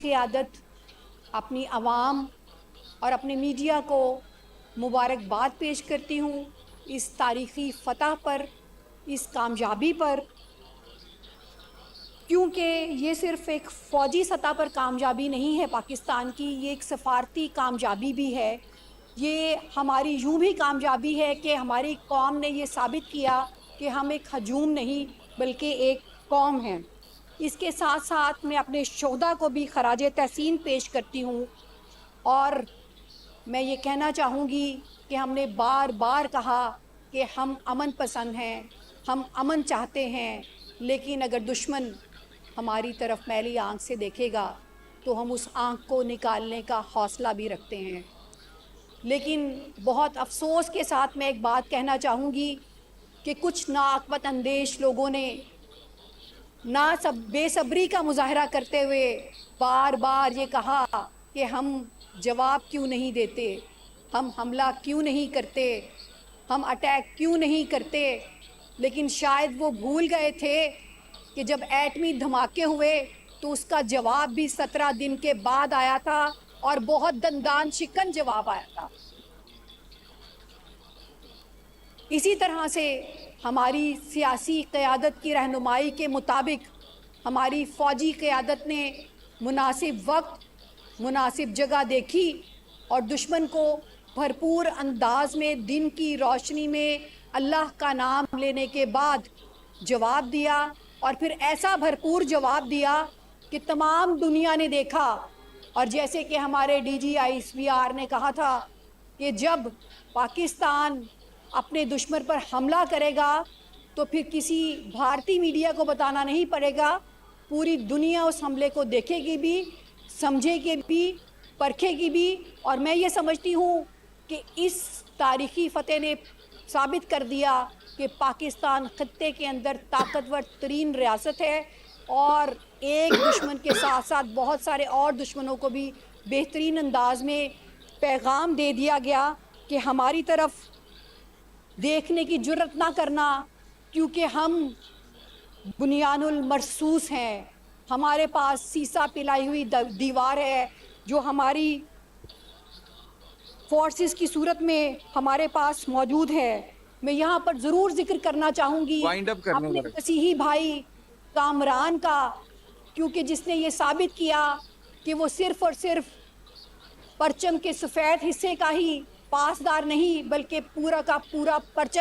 قیادت اپنی عوام اور اپنے میڈیا کو مبارکباد پیش کرتی ہوں اس تاریخی فتح پر، اس کامیابی پر، کیونکہ یہ صرف ایک فوجی سطح پر کامیابی نہیں ہے پاکستان کی، یہ ایک سفارتی کامیابی بھی ہے۔ یہ ہماری یوں بھی کامیابی ہے کہ ہماری قوم نے یہ ثابت کیا کہ ہم ایک ہجوم نہیں بلکہ ایک قوم ہیں۔ اس کے ساتھ ساتھ میں اپنے شہداء کو بھی خراج تحسین پیش کرتی ہوں، اور میں یہ کہنا چاہوں گی کہ ہم نے بار بار کہا کہ ہم امن پسند ہیں، ہم امن چاہتے ہیں، لیکن اگر دشمن ہماری طرف میلی آنکھ سے دیکھے گا تو ہم اس آنکھ کو نکالنے کا حوصلہ بھی رکھتے ہیں۔ لیکن بہت افسوس کے ساتھ میں ایک بات کہنا چاہوں گی کہ کچھ ناعاقبت اندیش لوگوں نے بے صبری کا مظاہرہ کرتے ہوئے بار بار یہ کہا کہ ہم جواب کیوں نہیں دیتے، ہم حملہ کیوں نہیں کرتے، ہم اٹیک کیوں نہیں کرتے، لیکن شاید وہ بھول گئے تھے کہ جب ایٹمی دھماکے ہوئے تو اس کا جواب بھی 17 دن کے بعد آیا تھا، اور بہت دندان شکن جواب آیا تھا۔ اسی طرح سے ہماری سیاسی قیادت کی رہنمائی کے مطابق ہماری فوجی قیادت نے مناسب وقت، مناسب جگہ دیکھی اور دشمن کو بھرپور انداز میں دن کی روشنی میں اللہ کا نام لینے کے بعد جواب دیا، اور پھر ایسا بھرپور جواب دیا کہ تمام دنیا نے دیکھا۔ اور جیسے کہ ہمارے DGI نے کہا تھا کہ جب پاکستان اپنے دشمن پر حملہ کرے گا تو پھر کسی بھارتی میڈیا کو بتانا نہیں پڑے گا، پوری دنیا اس حملے کو دیکھے گی بھی، سمجھے گی بھی، پرکھے گی بھی۔ اور میں یہ سمجھتی ہوں کہ اس تاریخی فتح نے ثابت کر دیا کہ پاکستان خطے کے اندر طاقتور ترین ریاست ہے، اور ایک دشمن کے ساتھ ساتھ بہت سارے اور دشمنوں کو بھی بہترین انداز میں پیغام دے دیا گیا کہ ہماری طرف دیکھنے کی جرت نہ کرنا، کیونکہ ہم بنیان المرصوص ہیں، ہمارے پاس سیسا پلائی ہوئی دیوار ہے جو ہماری فورسز کی صورت میں ہمارے پاس موجود ہے۔ میں یہاں پر ضرور ذکر کرنا چاہوں گی اپنے مسیحی بھائی کامران کا، کیونکہ جس نے یہ ثابت کیا کہ وہ صرف اور صرف پرچم کے سفید حصے کا ہی پاسدار نہیں بلکہ پورا کا پورا پرچم